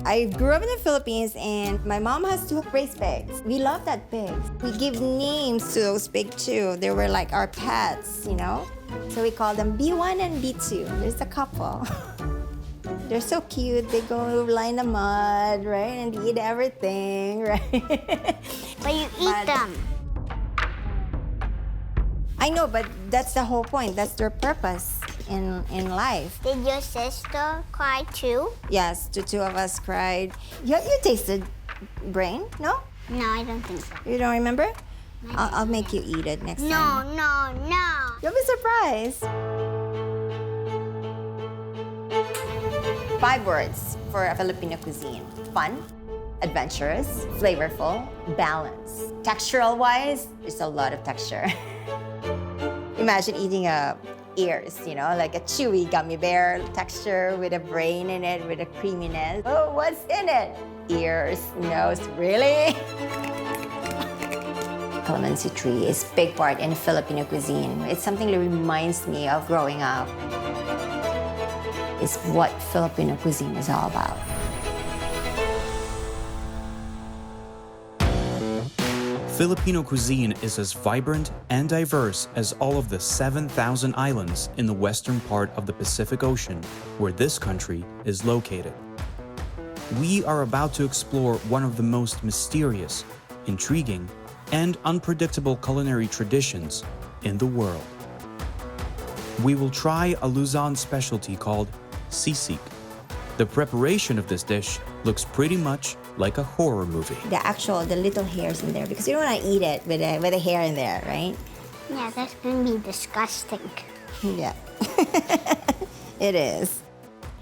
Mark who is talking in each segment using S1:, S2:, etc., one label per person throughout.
S1: I grew up in the Philippines and my mom has two raised pigs. We love that pigs. We give names to those pigs too. They were like our pets, you know? So we call them B1 and B2. There's a couple. They're so cute. They go lie in the mud, right? And eat everything, right?
S2: But you eat them.
S1: I know, but that's the whole point. That's their purpose in life.
S2: Did your sister cry too?
S1: Yes, the two of us cried. You tasted brain, no?
S2: No, I don't think so.
S1: You don't remember? I'll make you eat it next time.
S2: No.
S1: You'll be surprised. 5 words for a Filipino cuisine. Fun, adventurous, flavorful, balanced. Textural-wise, there's a lot of texture. Imagine eating ears, you know, like a chewy gummy bear texture with a brain in it, with a creaminess. Oh, what's in it? Ears, nose, really? Calamansi tree is a big part in Filipino cuisine. It's something that reminds me of growing up. It's what Filipino cuisine is all about.
S3: Filipino cuisine is as vibrant and diverse as all of the 7,000 islands in the western part of the Pacific Ocean, where this country is located. We are about to explore one of the most mysterious, intriguing, and unpredictable culinary traditions in the world. We will try a Luzon specialty called Sisig. The preparation of this dish looks pretty much like a horror movie.
S1: The little hairs in there, because you don't want to eat it with a hair in there, right?
S2: Yeah, that's gonna be disgusting.
S1: Yeah, it is.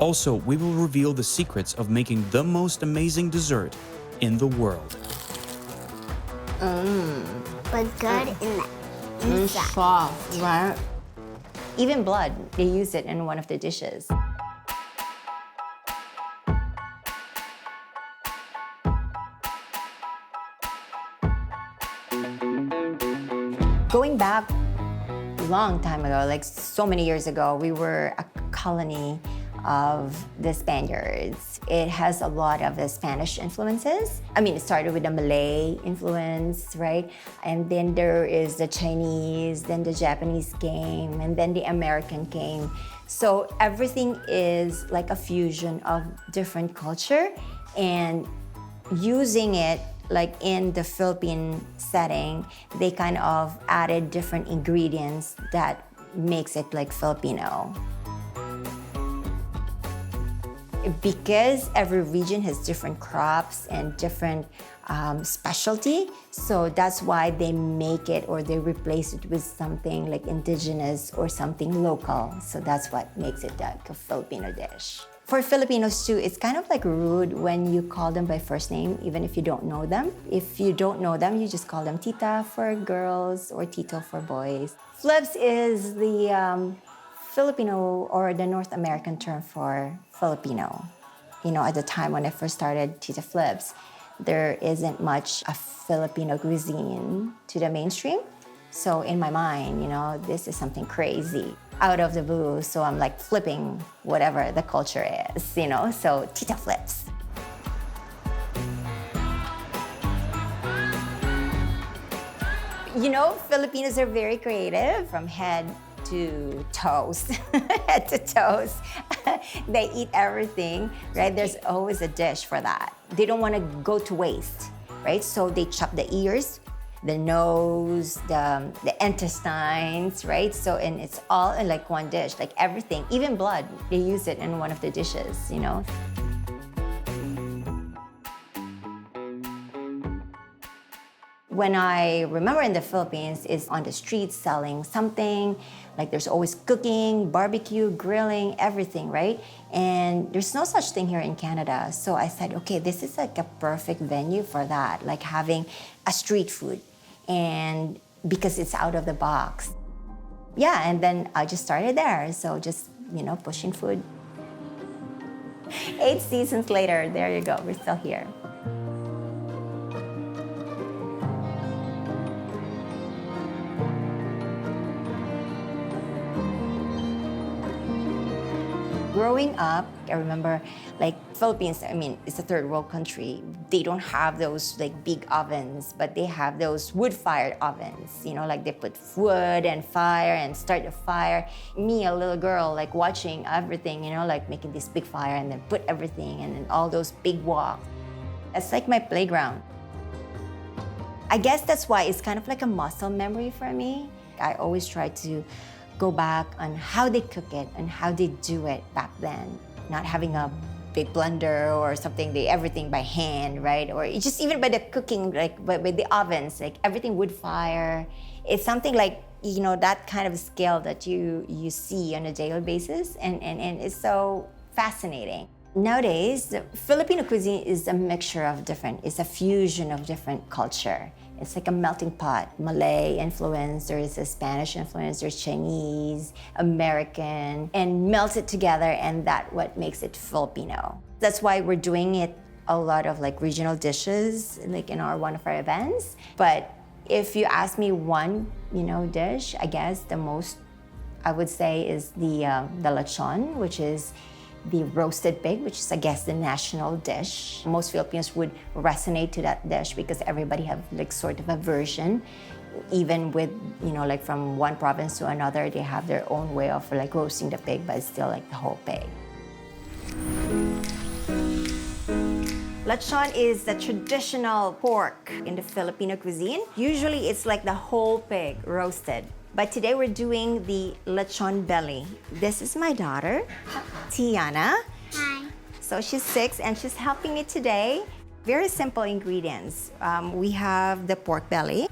S3: Also, we will reveal the secrets of making the most amazing dessert in the world.
S2: But good in the inside.
S1: Soft, right? Even blood, they use it in one of the dishes. Going back a long time ago, like so many years ago, we were a colony of the Spaniards. It has a lot of the Spanish influences. I mean, it started with the Malay influence, right? And then there is the Chinese, then the Japanese came, and then the American came. So everything is like a fusion of different culture, and using it like in the Philippine setting, they kind of added different ingredients that makes it like Filipino. Because every region has different crops and different specialty, so that's why they make it or they replace it with something like indigenous or something local. So that's what makes it like a Filipino dish. For Filipinos too, it's kind of like rude when you call them by first name, even if you don't know them. If you don't know them, you just call them tita for girls or tito for boys. Flips is the Filipino or the North American term for Filipino. You know, at the time when I first started Tita Flips, there isn't much a Filipino cuisine to the mainstream. So in my mind, you know, this is something crazy out of the blue. So I'm like flipping whatever the culture is, you know, so Tita Flips. You know, Filipinos are very creative from head to toes, head to toes. They eat everything, right? There's always a dish for that. They don't want to go to waste, right? So they chop the ears, the nose, the intestines, right? So, and it's all in like one dish, like everything, even blood, they use it in one of the dishes, you know? When I remember in the Philippines is on the streets selling something, like there's always cooking, barbecue, grilling, everything, right? And there's no such thing here in Canada. So I said, okay, this is like a perfect venue for that, like having a street food. And because it's out of the box. Yeah, and then I just started there. So just, you know, pushing food. 8 seasons later, there you go, we're still here. Growing up, I remember like Philippines, I mean, it's a third world country. They don't have those like big ovens, but they have those wood-fired ovens, you know, like they put wood and fire and start a fire. Me, a little girl, like watching everything, you know, like making this big fire and then put everything and then all those big woks. It's like my playground. I guess that's why it's kind of like a muscle memory for me. I always try to go back on how they cook it and how they do it back then. Not having a big blender or something, everything by hand, right? Or just even by the cooking, like by the ovens, like everything wood fire. It's something like, you know, that kind of skill that you see on a daily basis, and it's so fascinating. Nowadays, the Filipino cuisine is a mixture of it's a fusion of different culture. It's like a melting pot. Malay influence, there's a Spanish influence, there's Chinese, American, and melt it together, and that's what makes it Filipino. That's why we're doing it a lot of like regional dishes, like in one of our events. But if you ask me one, you know, dish, I guess the most I would say is the lechon, which is the roasted pig, which is, I guess, the national dish. Most Filipinos would resonate to that dish because everybody have like sort of a version. Even with, you know, like from one province to another, they have their own way of like roasting the pig, but it's still like the whole pig. Lechon is the traditional pork in the Filipino cuisine. Usually it's like the whole pig roasted. But today we're doing the lechon belly. This is my daughter, Tiana.
S2: Hi.
S1: So she's 6 and she's helping me today. Very simple ingredients. We have the pork belly,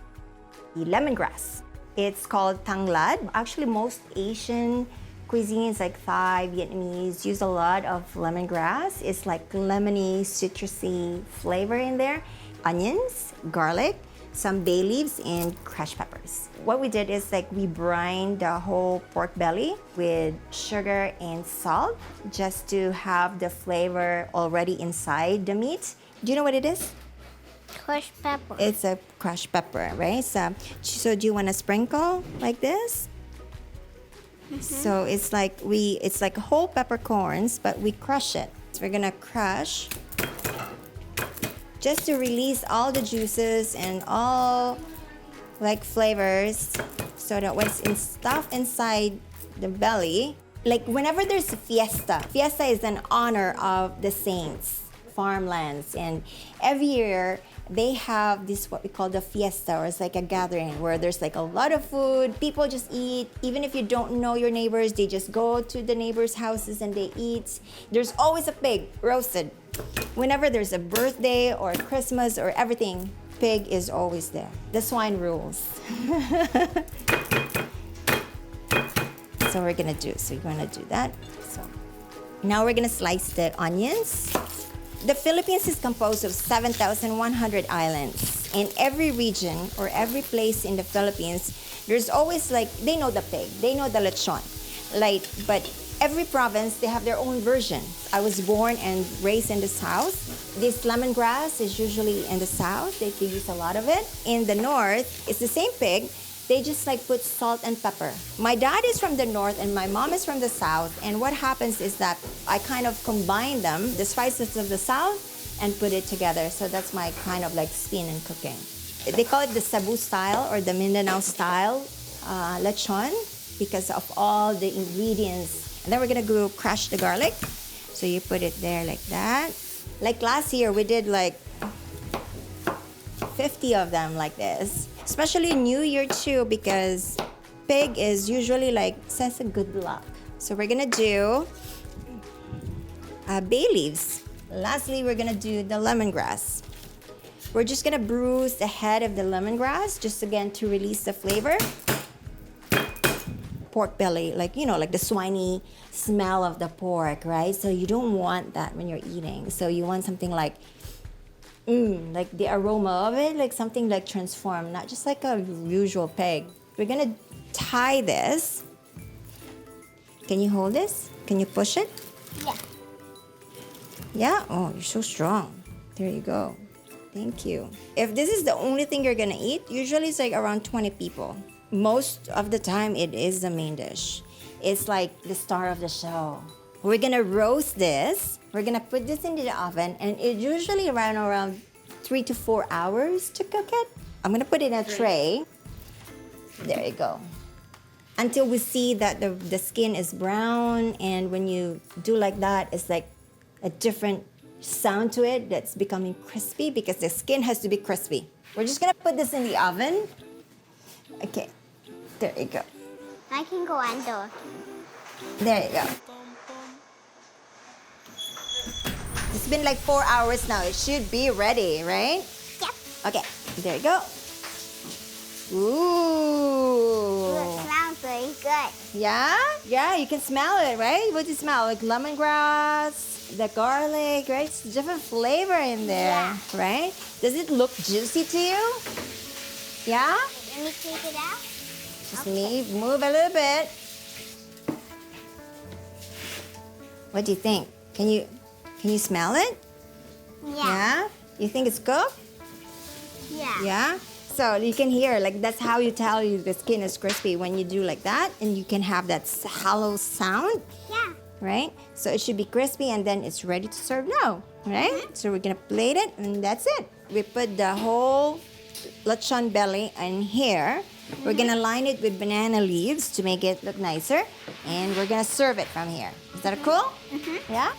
S1: the lemongrass. It's called tanglad. Actually, most Asian cuisines like Thai, Vietnamese use a lot of lemongrass. It's like lemony, citrusy flavor in there. Onions, garlic, some bay leaves, and crushed peppers. What we did is like we brined the whole pork belly with sugar and salt just to have the flavor already inside the meat. Do you know what it is?
S2: Crushed pepper.
S1: It's a crushed pepper, right? So do you want to sprinkle like this? So it's like whole peppercorns, but we crush it. So we're gonna crush just to release all the juices and all like flavors, so that when it's stuffed inside the belly, like whenever there's a fiesta is an honor of the saints, farmlands, and every year they have this what we call the fiesta, or it's like a gathering where there's like a lot of food. People just eat. Even if you don't know your neighbors, they just go to the neighbors' houses and they eat. There's always a pig roasted. Whenever there's a birthday or Christmas or everything, pig is always there. The swine rules. So we're gonna do that. So now we're gonna slice the onions. The Philippines is composed of 7,100 islands. In every region or every place in the Philippines, there's always like, they know the pig, they know the lechon. Like, but every province, they have their own version. I was born and raised in the South. This lemongrass is usually in the South. They use a lot of it. In the North, it's the same pig. They just like put salt and pepper. My dad is from the North and my mom is from the South. And what happens is that I kind of combine them, the spices of the South, and put it together. So that's my kind of like spin in cooking. They call it the Cebu style or the Mindanao style lechon because of all the ingredients. And then we're gonna go crush the garlic. So you put it there like that. Like last year, we did like 50 of them like this. Especially New Year too, because pig is usually like says a good luck. So we're gonna do bay leaves. Lastly, we're gonna do the lemongrass. We're just gonna bruise the head of the lemongrass just again to release the flavor. Pork belly, like, you know, like the swiney smell of the pork, right? So you don't want that when you're eating. So you want something like like the aroma of it, like something like transformed, not just like a usual pig. We're gonna tie this. Can you hold this? Can you push it?
S2: Yeah.
S1: Yeah? Oh, you're so strong. There you go. Thank you. If this is the only thing you're gonna eat, usually it's like around 20 people. Most of the time, it is the main dish. It's like the star of the show. We're gonna roast this. We're gonna put this into the oven, and it usually around 3 to 4 hours to cook it. I'm gonna put it in a tray. There you go. Until we see that the skin is brown, and when you do like that, it's like a different sound to it that's becoming crispy because the skin has to be crispy. We're just gonna put this in the oven. Okay, there you go.
S2: I can go under.
S1: There you go. It's been like 4 hours now. It should be ready, right?
S2: Yep.
S1: Okay, there you go. Ooh.
S2: It smells very good.
S1: Yeah? Yeah, you can smell it, right? What do you smell? Like lemongrass, the garlic, right? It's different flavor in there,
S2: Yeah.
S1: right? Does it look juicy to you? Yeah?
S2: Let me take it out.
S1: Just move a little bit. What do you think? Can you smell it?
S2: Yeah.
S1: You think it's cooked?
S2: Yeah.
S1: Yeah? So you can hear, like, that's how you tell you the skin is crispy when you do like that, and you can have that hollow sound,
S2: Yeah.
S1: right? So it should be crispy, and then it's ready to serve now, right? So we're gonna plate it, and that's it. We put the whole lechon belly in here. We're gonna line it with banana leaves to make it look nicer, and we're gonna serve it from here. Is that cool? Yeah?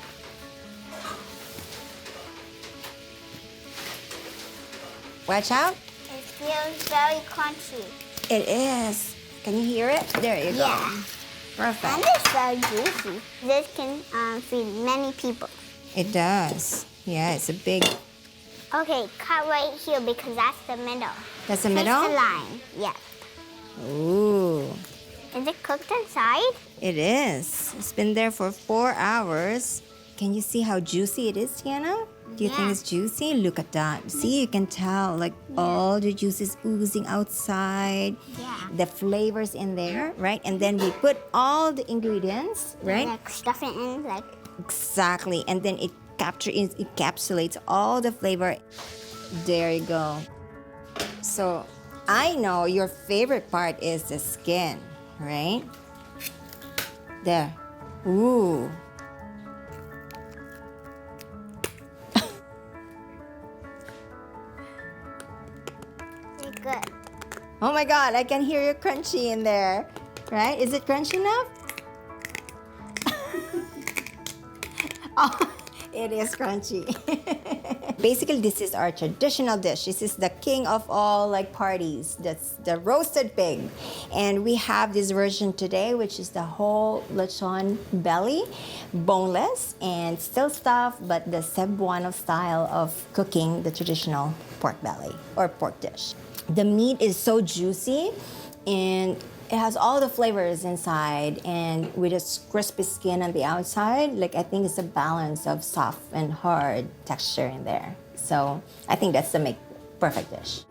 S1: Watch out.
S2: It feels very crunchy.
S1: It is. Can you hear it? There you go.
S2: Yeah.
S1: Perfect.
S2: And it's very juicy. This can feed many people.
S1: It does. Yeah, it's a big.
S2: Okay, cut right here because that's the middle.
S1: That's the
S2: Take
S1: middle?
S2: the line. Yeah.
S1: Ooh.
S2: Is it cooked inside?
S1: It is. It's been there for 4 hours. Can you see how juicy it is, Tiana? Do you think
S2: Yeah.
S1: it's juicy? Look at that. See, you can tell like all the juice is oozing outside.
S2: Yeah.
S1: The flavors in there, right? And then we put all the ingredients, right?
S2: Like stuff it in, like.
S1: Exactly. And then it encapsulates all the flavor. There you go. So I know your favorite part is the skin, right? There. Ooh.
S2: Pretty good.
S1: Oh my God, I can hear you crunchy in there, right? Is it crunchy enough? Oh, it is crunchy. Basically, this is our traditional dish. This is the king of all like parties. That's the roasted pig. And we have this version today, which is the whole lechon belly, boneless and still stuffed, but the Cebuano style of cooking the traditional pork belly or pork dish. The meat is so juicy and it has all the flavors inside, and with a crispy skin on the outside, like I think it's a balance of soft and hard texture in there. So I think that's the perfect dish.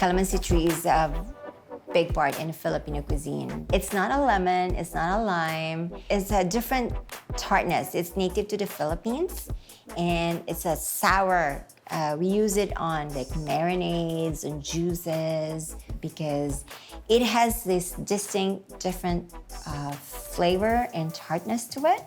S1: Calamansi tree is a big part in Filipino cuisine. It's not a lemon, it's not a lime. It's a different tartness. It's native to the Philippines, and it's a sour. We use it on like marinades and juices because it has this distinct, different flavor and tartness to it.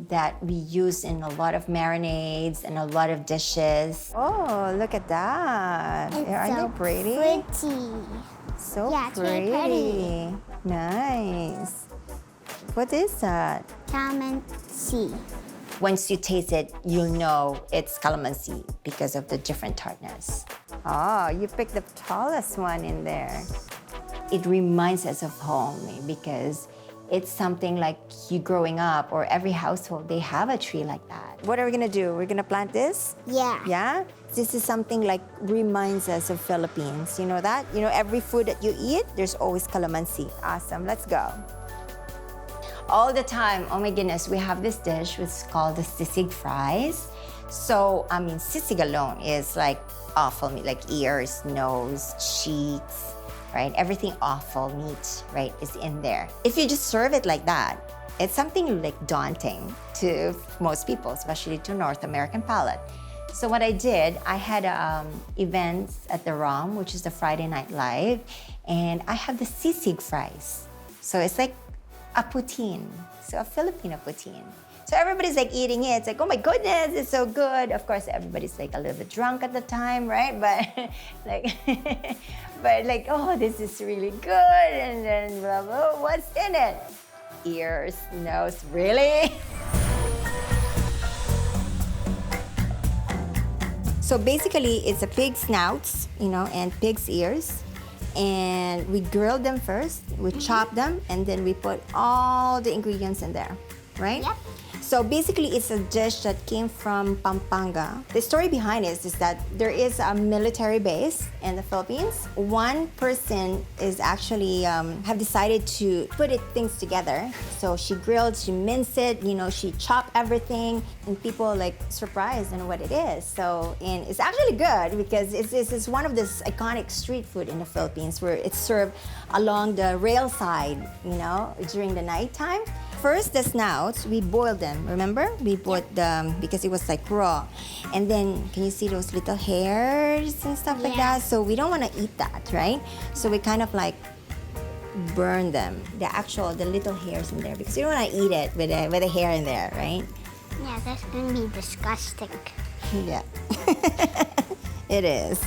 S1: That we use in a lot of marinades and a lot of dishes. Oh, look at that. Aren't they pretty?
S2: Pretty.
S1: So
S2: Yeah, it's really pretty.
S1: Nice. What is that?
S2: Calamansi.
S1: Once you taste it, you'll know it's calamansi because of the different tartness. Oh, you picked the tallest one in there. It reminds us of home because it's something like you growing up, or every household, they have a tree like that. What are we gonna do? We're gonna plant this?
S2: Yeah.
S1: Yeah? This is something like reminds us of Philippines. You know that? You know, every food that you eat, there's always calamansi. Awesome, let's go. All the time, oh my goodness, we have this dish which is called the sisig fries. So, I mean, sisig alone is like awful meat, like ears, nose, cheeks, right? Everything offal meat, right, is in there. If you just serve it like that, it's something like daunting to most people, especially to North American palate. So what I did, I had events at the ROM, which is the Friday Night Live, and I have the sisig fries. So it's like a poutine, so a Filipino poutine. So everybody's like eating it. It's like, oh my goodness, it's so good. Of course, everybody's like a little bit drunk at the time, right? But like, but like, oh, this is really good. And then blah, blah, what's in it? Ears, nose, really? So basically, it's a pig's snouts, you know, and pig's ears. And we grill them first, we chop them, and then we put all the ingredients in there, right?
S2: Yep.
S1: So basically, it's a dish that came from Pampanga. The story behind it is that there is a military base in the Philippines. One person is actually have decided to put things together. So she grilled, she minced it, you know, she chopped everything, and people like surprised on what it is. So, and it's actually good because it's one of this iconic street food in the Philippines where it's served along the rail side, you know, during the nighttime. First, the snouts, we boiled them, remember? We boiled them because it was like raw. And then, can you see those little hairs and stuff like that? So we don't want to eat that, right? So we kind of like burn them, the little hairs in there, because you don't want to eat it with a hair in there, right?
S2: Yeah, that's gonna be disgusting.
S1: Yeah, it is.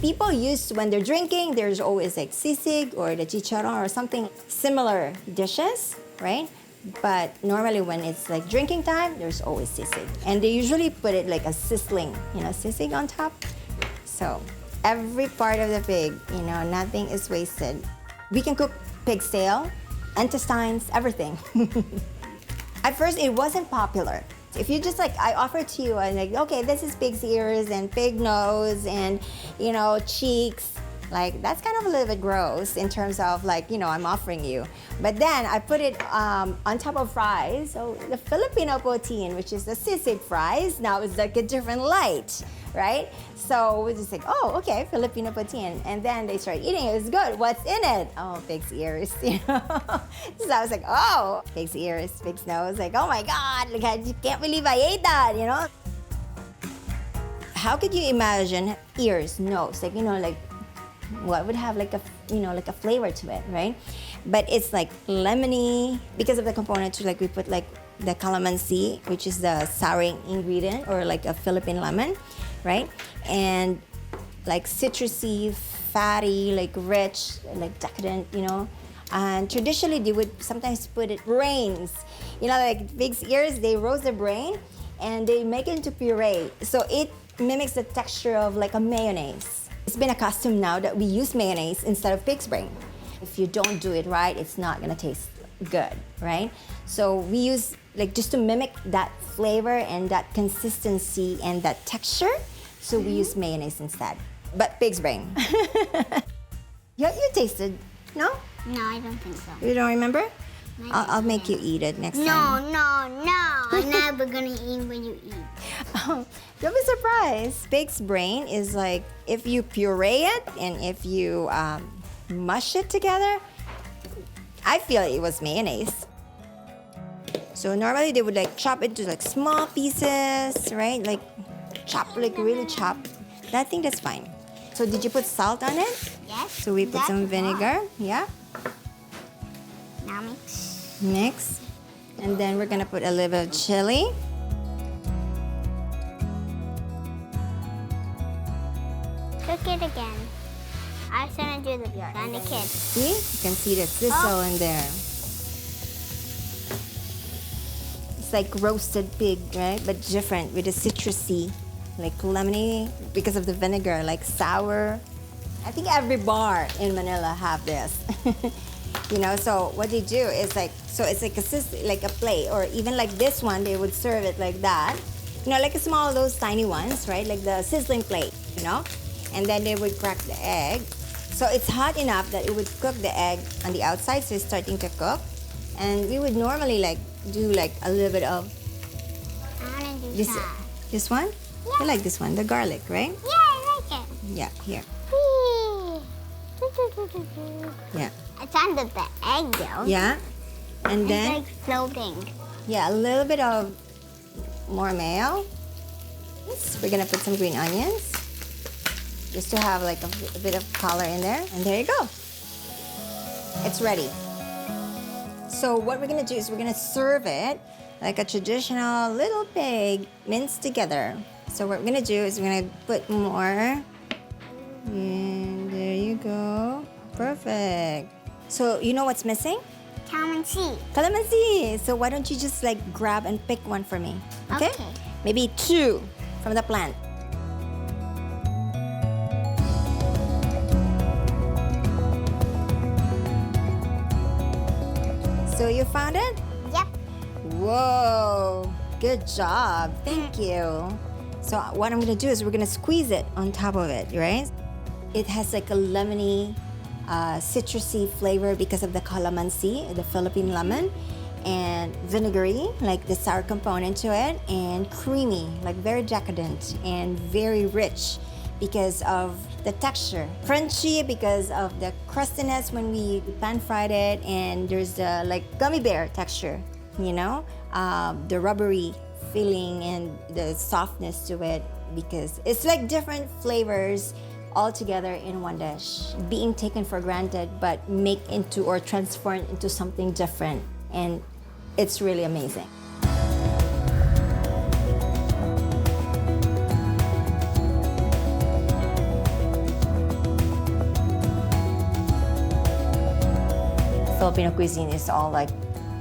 S1: People use, when they're drinking, there's always like sisig or the chicharron or something similar dishes, right? But normally when it's like drinking time, there's always sisig. And they usually put it like a sizzling, you know, sisig on top. So every part of the pig, you know, nothing is wasted. We can cook pig's tail, intestines, everything. At first, it wasn't popular. If you just like, I offer to you, and like, okay, this is pig's ears and pig nose and, you know, cheeks. Like, that's kind of a little bit gross in terms of like, you know, I'm offering you. But then I put it on top of fries. So the Filipino Poutine, which is the sisig fries, now it's like a different light, right? So we're just like, oh, okay, Filipino Poutine. And then they start eating it. It's good. What's in it? Oh, pig's ears, you know? So I was like, oh, pig's ears, pig's nose. Like, oh my God, like, I can't believe I ate that, you know? How could you imagine ears, nose, like, you know, like, what would have like a, you know, like a flavor to it, right? But it's like lemony because of the components. Like we put like the calamansi, which is the souring ingredient, or like a Philippine lemon, right? And like citrusy, fatty, like rich, like decadent, you know. And traditionally they would sometimes put it brains, you know, like pig's ears. They roast the brain and they make it into puree, so it mimics the texture of like a mayonnaise. It's been accustomed now that we use mayonnaise instead of pig's brain. If you don't do it right, it's not gonna taste good, right? So we use, like, just to mimic that flavor and that consistency and that texture, so we use mayonnaise instead. But pig's brain. You tasted, no?
S2: No, I don't think so.
S1: You don't remember? I'll make you eat it next time.
S2: No. I'm never gonna eat when you eat.
S1: Don't be surprised. Pig's brain is like, if you puree it and if you mush it together, I feel it was mayonnaise. So normally they would like chop it to like small pieces, right? Like chop, like really chop. I think that's fine. So did you put salt on it?
S2: Yes.
S1: So we put some vinegar, yeah?
S2: Now mix.
S1: Mix. And then we're gonna put a little bit of chili.
S2: Cook it again. I was gonna do the kind of kid.
S1: See? You can see the sizzle in there. It's like roasted pig, right? But different with the citrusy, like lemony because of the vinegar, like sour. I think every bar in Manila have this. You know, so what they do is like, so it's like like a plate, or even like this one, they would serve it like that. You know, like a small, those tiny ones, right? Like the sizzling plate, you know? And then they would crack the egg. So it's hot enough that it would cook the egg on the outside, so it's starting to cook. And we would normally like do like a little bit of
S2: I wanna do
S1: this,
S2: that.
S1: this one?
S2: Yeah.
S1: I like this one, the garlic, right?
S2: Yeah, I
S1: Yeah, here. Yeah.
S2: It's under the egg though.
S1: Yeah. And
S2: It's
S1: then,
S2: like floating.
S1: yeah, a little bit of more mayo. We're gonna put some green onions just to have like a bit of color in there. And there you go. It's ready. So what we're gonna do is we're gonna serve it like a traditional little pig minced together. So what we're gonna do is we're gonna put more. And there you go. Perfect. So you know what's missing?
S2: Calamansi.
S1: Calamansi. So why don't you just like grab and pick one for me? Okay?
S2: Okay.
S1: Maybe 2 from the plant. So you found it?
S2: Yep.
S1: Whoa. Good job. Thank you. So what I'm gonna do is we're gonna squeeze it on top of it, right? It has like a lemony, citrusy flavor because of the calamansi, the Philippine lemon, and vinegary, like the sour component to it, and creamy, like very decadent and very rich because of the texture. Crunchy because of the crustiness when we pan fried it, and there's the like gummy bear texture, you know? The rubbery feeling and the softness to it because it's like different flavors all together in one dish, being taken for granted but make into or transformed into something different, and it's really amazing. Filipino cuisine is all like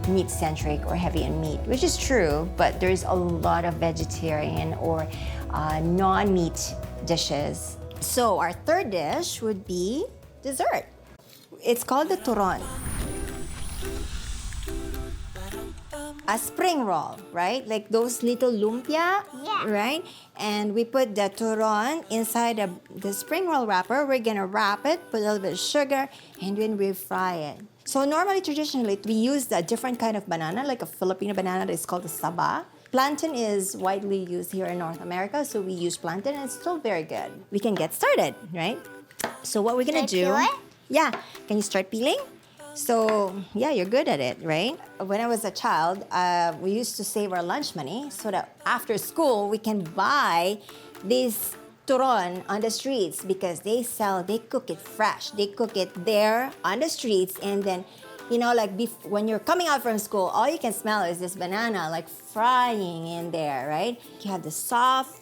S1: meat-centric or heavy in meat, which is true, but there's a lot of vegetarian or non-meat dishes. So our third dish would be dessert. It's called the Turon. A spring roll, right? Like those little lumpia,
S2: Yeah.
S1: right? And we put the Turon inside the spring roll wrapper. We're gonna wrap it, put a little bit of sugar, and then we fry it. So normally, traditionally, we use a different kind of banana, like a Filipino banana that is called the saba. Plantain is widely used here in North America, so we use plantain, and it's still very good. We can get started, right? So what we're gonna do?
S2: Peel it?
S1: Yeah. Can you start peeling? So yeah, you're good at it, right? When I was a child, we used to save our lunch money so that after school we can buy this turon on the streets because they cook it fresh. They cook it there on the streets, and then, you know, like when you're coming out from school, all you can smell is this banana like frying in there, right? You have the soft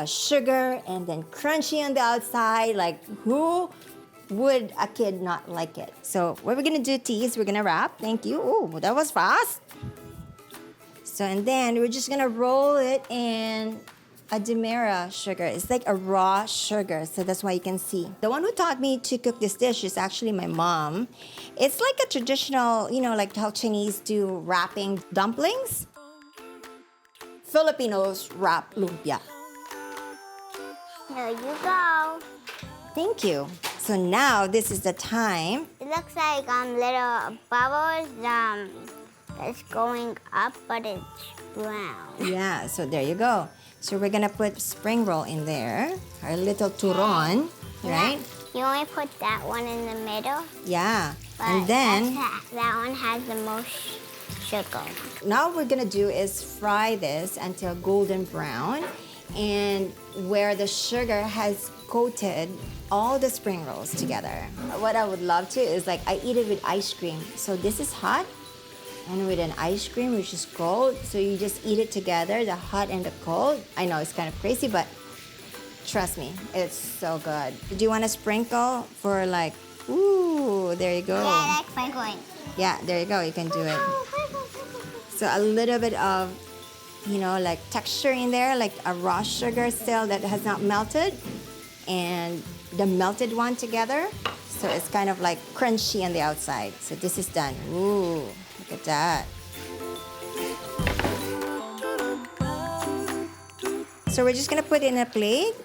S1: sugar and then crunchy on the outside. Like, who would a kid not like it? So what we're gonna do, T, is we're gonna wrap. Thank you. Oh, that was fast. So, and then we're just gonna roll it in a demera sugar. It's like a raw sugar, so that's why you can see. The one who taught me to cook this dish is actually my mom. It's like a traditional, you know, like how Chinese do wrapping dumplings. Filipinos wrap lumpia.
S2: There you go.
S1: Thank you. So now this is the time.
S2: It looks like little bubbles that's going up, but it's brown.
S1: Yeah, so there you go. So we're gonna put spring roll in there, our little turon, right?
S2: You only put that one in the middle,
S1: Yeah,
S2: but
S1: and then
S2: that one has the most sugar.
S1: now what we're gonna do is fry this until golden brown, and where the sugar has coated all the spring rolls together. What I would love to is like I eat it with ice cream. So this is hot, and with an ice cream which is cold, so you just eat it together, the hot and the cold. I know it's kind of crazy, but trust me, it's so good. Do you want to sprinkle for like, ooh, there you go.
S2: Yeah, I like sprinkling.
S1: Yeah, there you go, you can do it. So a little bit of, you know, like texture in there, like a raw sugar still that has not melted, and the melted one together. So it's kind of like crunchy on the outside. So this is done. Ooh, look at that. So we're just gonna put it in a plate.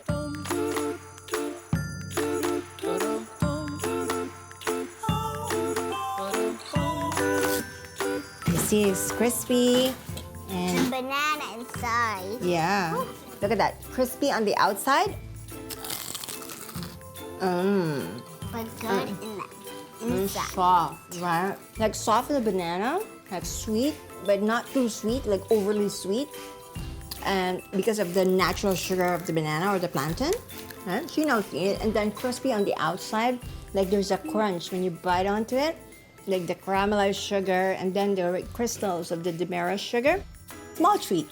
S1: You see it's crispy and
S2: Banana inside.
S1: yeah. Look at that, crispy on the outside.
S2: but good in the inside.
S1: Soft, right? Like soft as a banana, like sweet, but not too sweet, like overly sweet. And because of the natural sugar of the banana or the plantain, right? So, and then crispy on the outside, like there's a crunch when you bite onto it, like the caramelized sugar, and then the crystals of the demerara sugar. Small treat,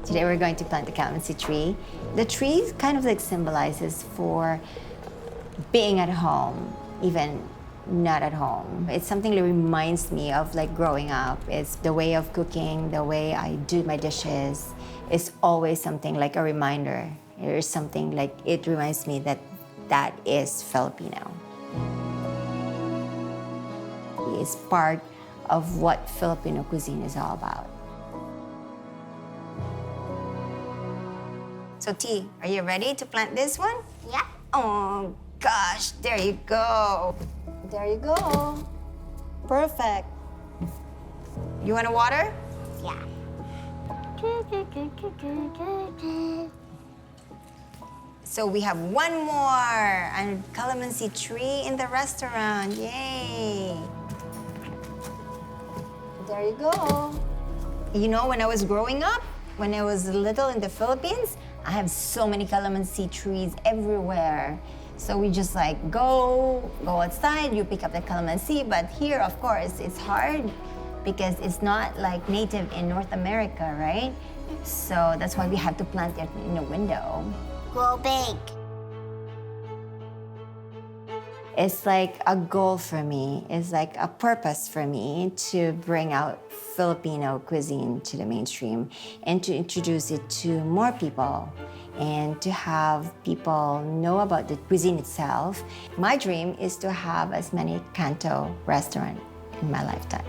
S1: Today we're going to plant the calamansi tree. The tree kind of like symbolizes for being at home, even not at home. It's something that reminds me of like growing up. It's the way of cooking, the way I do my dishes. It's always something like a reminder. There's something like it reminds me that that is Filipino. It's part of what Filipino cuisine is all about. So T, are you ready to plant this one?
S2: Yeah.
S1: Oh gosh, there you go. There you go. Perfect. You want to water?
S2: Yeah.
S1: So we have one more, a calamansi tree in the restaurant. Yay. There you go. When I was growing up, when I was little in the Philippines, I have so many calamansi trees everywhere. So we just like go outside, you pick up the calamansi. But here, of course, it's hard because it's not like native in North America, right? So that's why we have to plant it in a window.
S2: Grow big.
S1: It's like a goal for me. It's like a purpose for me to bring out Filipino cuisine to the mainstream and to introduce it to more people and to have people know about the cuisine itself. My dream is to have as many Canto restaurants in my lifetime.